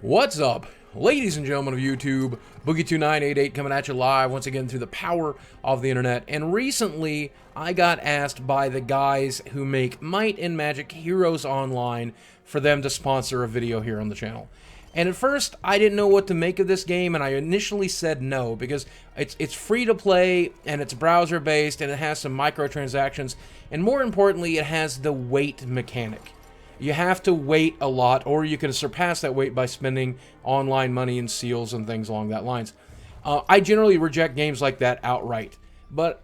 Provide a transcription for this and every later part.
What's up, ladies and gentlemen of YouTube? Boogie2988 coming at you live once again through the power of the internet. And recently, I got asked by the guys who make Might and Magic Heroes Online for them to sponsor a video here on the channel. And at first, I didn't know what to make of this game, and I initially said no, because it's free to play, and it's browser-based, and it has some microtransactions, and more importantly, it has the wait mechanic. You have to wait a lot, or you can surpass that wait by spending online money and seals and things along that lines. I generally reject games like that outright, but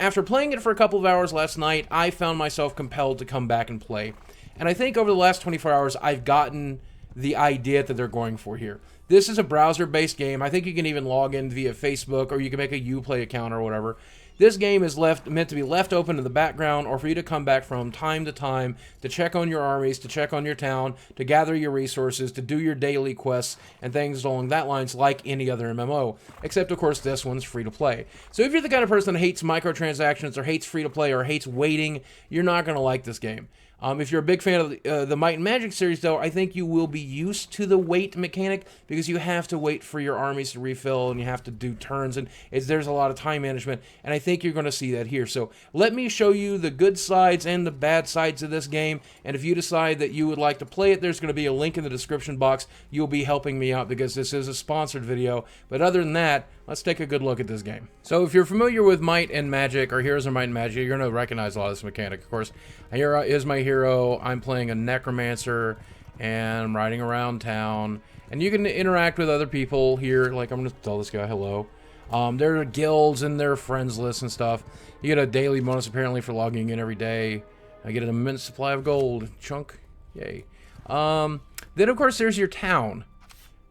after playing it for a couple of hours last night, I found myself compelled to come back and play. And I think over the last 24 hours, I've gotten the idea that they're going for here. This is a browser-based game. I think you can even log in via Facebook, or you can make a Uplay account or whatever. This game is meant to be left open in the background, or for you to come back from time to time to check on your armies, to check on your town, to gather your resources, to do your daily quests, and things along that lines like any other MMO. Except, of course, this one's free to play. So if you're the kind of person that hates microtransactions, or hates free to play, or hates waiting, you're not going to like this game. If you're a big fan of the Might and Magic series, though, I think you will be used to the wait mechanic, because you have to wait for your armies to refill, and you have to do turns, and there's a lot of time management, and I think you're going to see that here. So let me show you the good sides and the bad sides of this game, and if you decide that you would like to play it, there's going to be a link in the description box. You'll be helping me out, because this is a sponsored video, but other than that, let's take a good look at this game. So if you're familiar with Might and Magic, or Heroes of Might and Magic, you're going to recognize a lot of this mechanic. Of course, here is my hero. I'm playing a necromancer, and I'm riding around town. And you can interact with other people here. Like, I'm going to tell this guy hello. There are guilds and their friends lists and stuff. You get a daily bonus, apparently, for logging in every day. I get an immense supply of gold. Chunk. Yay. Then, of course, there's your town.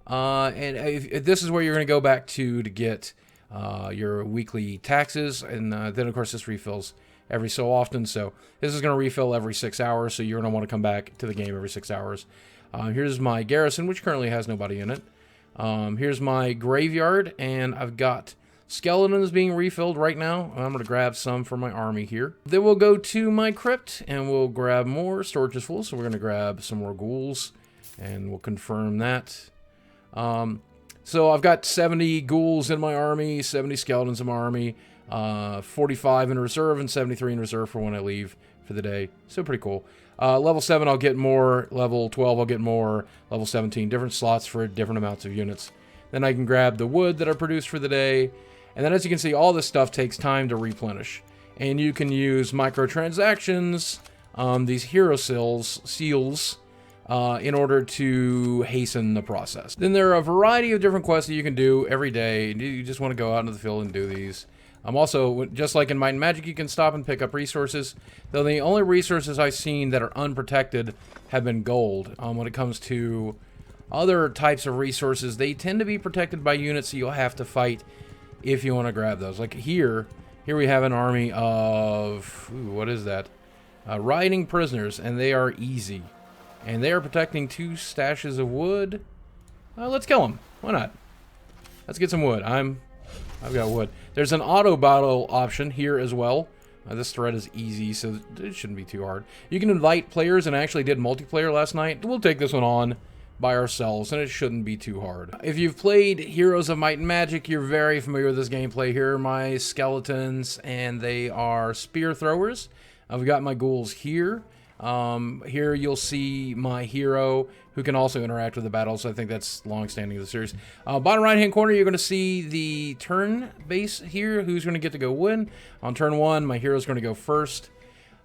And this is where you're going to go back to get your weekly taxes, and then of course this refills every so often, so this is going to refill every 6 hours, so you're going to want to come back to the game every 6 hours. Here's my garrison, which currently has nobody in it. Here's my graveyard, and I've got skeletons being refilled right now. I'm going to grab some for my army here. Then we'll go to my crypt, and we'll grab more. Storage is full, so we're going to grab some more ghouls, and we'll confirm that. So I've got 70 ghouls in my army, 70 skeletons in my army, 45 in reserve, and 73 in reserve for when I leave for the day. So pretty cool. Level 7 I'll get more, level 12 I'll get more, level 17, different slots for different amounts of units. Then I can grab the wood that I produced for the day, and then as you can see, all this stuff takes time to replenish. And you can use microtransactions, these hero seals, in order to hasten the process. Then there are a variety of different quests that you can do every day. You just want to go out into the field and do these. Also, just like in Might and Magic, you can stop and pick up resources, though the only resources I've seen that are unprotected have been gold. When it comes to other types of resources, they tend to be protected by units, so you'll have to fight if you want to grab those. Like here we have an army of, ooh, what is that? Riding prisoners, and they are easy. And they are protecting 2 stashes of wood. Let's kill them. Why not? Let's get some wood. I've got wood. There's an auto battle option here as well. This thread is easy, so it shouldn't be too hard. You can invite players, and I actually did multiplayer last night. We'll take this one on by ourselves, and it shouldn't be too hard. If you've played Heroes of Might and Magic, you're very familiar with this gameplay. Here are my skeletons, and they are spear throwers. I've got my ghouls here. Here you'll see my hero, who can also interact with the battles. I think that's long-standing of the series. Bottom right-hand corner, you're going to see the turn base here, who's going to get to go win. On turn 1, my hero's going to go first.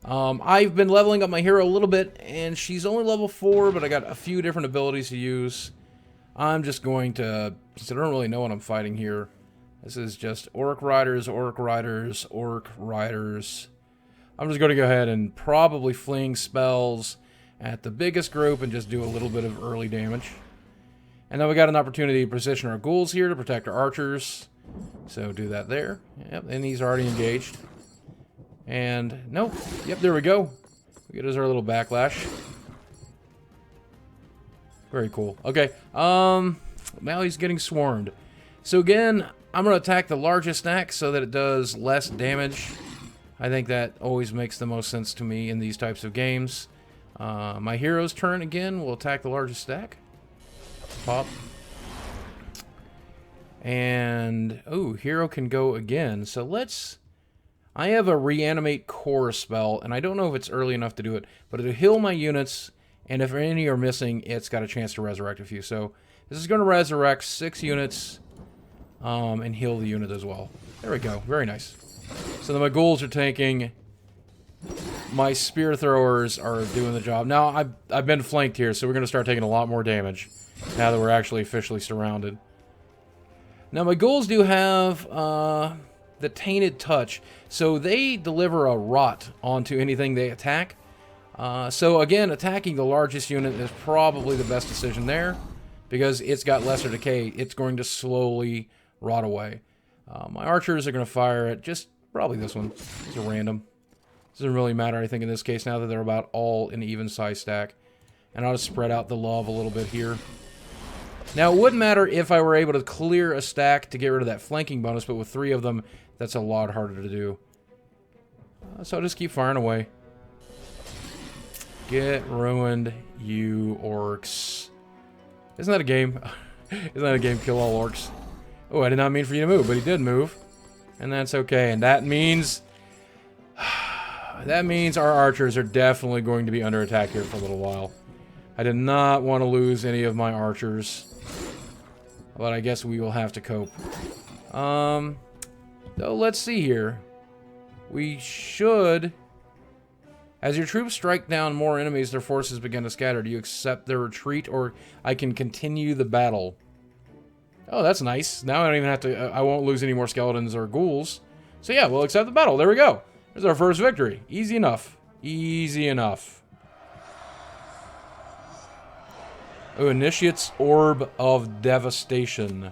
I've been leveling up my hero a little bit, and she's only level 4, but I got a few different abilities to use. I'm just going to, since I don't really know what I'm fighting here, this is just Orc Riders, Orc Riders, Orc Riders. I'm just going to go ahead and probably fling spells at the biggest group and just do a little bit of early damage. And then we got an opportunity to position our ghouls here to protect our archers. So do that there. Yep, and he's already engaged. And nope. Yep, there we go. We get our little backlash. Very cool. Okay. Now he's getting swarmed. So again, I'm going to attack the largest stack so that it does less damage. I think that always makes the most sense to me in these types of games. My hero's turn again will attack the largest stack. pop. And, oh, hero can go again. So let's... I have a reanimate core spell, and I don't know if it's early enough to do it, but it'll heal my units, and if any are missing, it's got a chance to resurrect a few. So this is going to resurrect 6 units, and heal the unit as well. There we go. Very nice. So then my ghouls are tanking. My spear throwers are doing the job. Now, I've been flanked here, so we're going to start taking a lot more damage now that we're actually officially surrounded. Now, my ghouls do have the Tainted Touch, so they deliver a rot onto anything they attack. So, again, attacking the largest unit is probably the best decision there, because it's got lesser decay. It's going to slowly rot away. My archers are going to fire at just probably this one. It's a random. Doesn't really matter, I think, in this case, now that they're about all in even size stack. And I'll just spread out the love a little bit here. Now, it wouldn't matter if I were able to clear a stack to get rid of that flanking bonus, but with 3 of them, that's a lot harder to do. So I'll just keep firing away. Get ruined, you orcs. Isn't that a game? Isn't that a game, kill all orcs? Oh, I did not mean for you to move, but he did move. And that's okay. And that means... that means our archers are definitely going to be under attack here for a little while. I did not want to lose any of my archers. But I guess we will have to cope. So let's see here. We should... As your troops strike down more enemies, their forces begin to scatter. Do you accept their retreat, or I can continue the battle? Oh, that's nice. Now I don't even have to... I won't lose any more skeletons or ghouls. So yeah, we'll accept the battle. There we go. There's our first victory. Easy enough. Easy enough. Oh, Initiate's Orb of Devastation.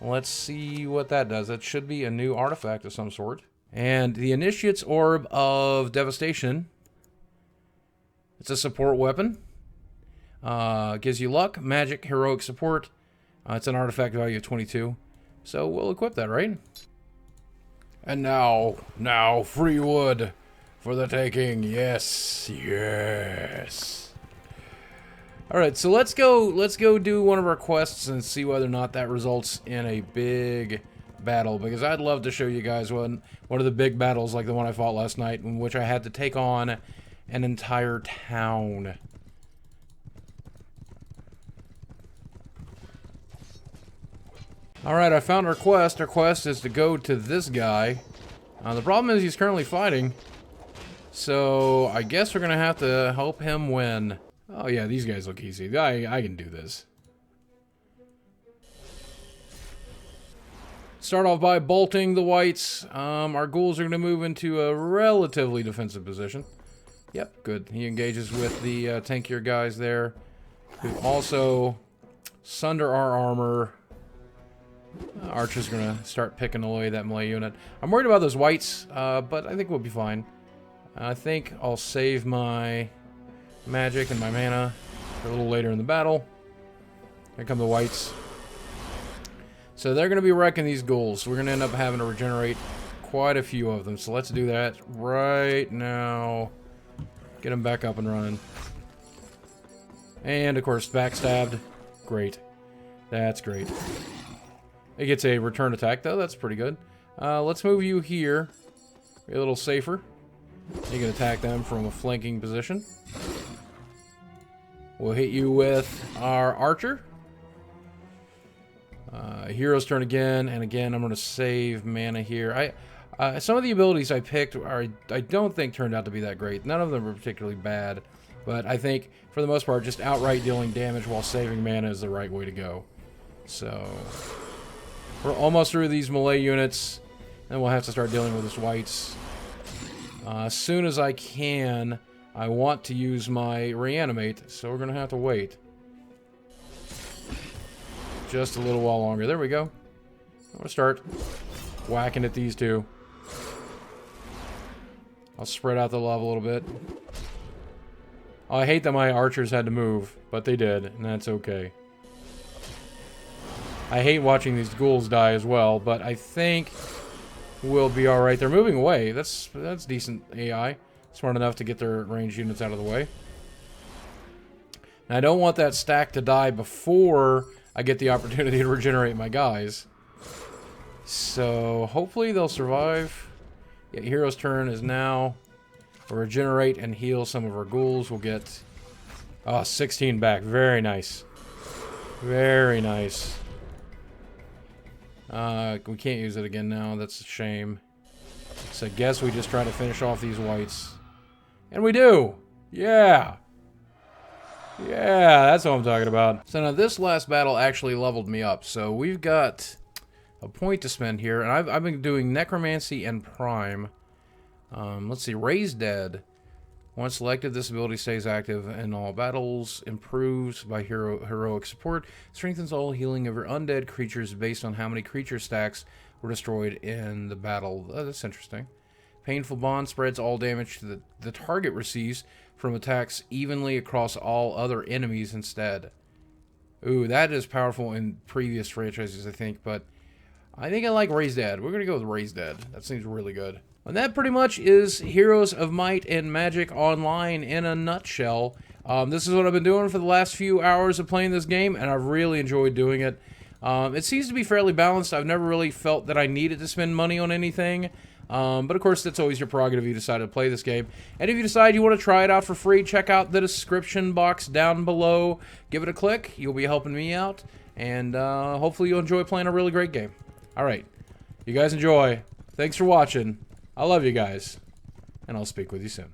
Let's see what that does. That should be a new artifact of some sort. And the Initiate's Orb of Devastation... It's a support weapon. Gives you luck, magic, heroic support. It's an artifact value of 22. So we'll equip that, right? And now, free wood for the taking. Yes, yes. All right, so let's go do one of our quests and see whether or not that results in a big battle. Because I'd love to show you guys one of the big battles like the one I fought last night, in which I had to take on an entire town. Alright, I found our quest. Our quest is to go to this guy. The problem is he's currently fighting. So, I guess we're going to have to help him win. Oh yeah, these guys look easy. I can do this. Start off by bolting the whites. Our ghouls are going to move into a relatively defensive position. Yep, good. He engages with the tankier guys there, who also sunder our armor. Archer's going to start picking away that melee unit. I'm worried about those whites, but I think we'll be fine. I think I'll save my magic and my mana for a little later in the battle. Here come the whites. So they're going to be wrecking these ghouls. We're going to end up having to regenerate quite a few of them. So let's do that right now. Get him back up and running. And, of course, backstabbed. Great. That's great. It gets a return attack, though. That's pretty good. Let's move you here. Be a little safer. You can attack them from a flanking position. We'll hit you with our archer. Hero's turn again. And again, I'm going to save mana here. Some of the abilities I picked I don't think turned out to be that great. None of them were particularly bad, but I think for the most part, just outright dealing damage while saving mana is the right way to go. So we're almost through these melee units, and we'll have to start dealing with these whites. As soon as I can, I want to use my reanimate, so we're gonna have to wait just a little while longer. There we go. I'm gonna start whacking at these two. I'll spread out the love a little bit. Oh, I hate that my archers had to move, but they did, and that's okay. I hate watching these ghouls die as well, but I think we'll be alright. They're moving away. That's decent AI. Smart enough to get their ranged units out of the way. Now, I don't want that stack to die before I get the opportunity to regenerate my guys. So hopefully they'll survive. Yeah, hero's turn is now. We'll regenerate and heal some of our ghouls. We'll get 16 back. Very nice. Very nice. We can't use it again now. That's a shame. So I guess we just try to finish off these whites. And we do! Yeah! Yeah, that's what I'm talking about. So now this last battle actually leveled me up. So we've got a point to spend here. And I've been doing Necromancy and Prime. Let's see. Raise Dead. Once selected, this ability stays active in all battles. Improves by heroic support. Strengthens all healing of your undead creatures based on how many creature stacks were destroyed in the battle. Oh, that's interesting. Painful Bond spreads all damage to the target receives from attacks evenly across all other enemies instead. Ooh, that is powerful in previous franchises, I think, but I think I like Raise Dead. We're going to go with Raise Dead. That seems really good. And that pretty much is Heroes of Might and Magic Online in a nutshell. This is what I've been doing for the last few hours of playing this game, and I've really enjoyed doing it. It seems to be fairly balanced. I've never really felt that I needed to spend money on anything. But of course, that's always your prerogative if you decide to play this game. And if you decide you want to try it out for free, check out the description box down below. Give it a click. You'll be helping me out. And hopefully you'll enjoy playing a really great game. Alright. You guys enjoy. Thanks for watching. I love you guys. And I'll speak with you soon.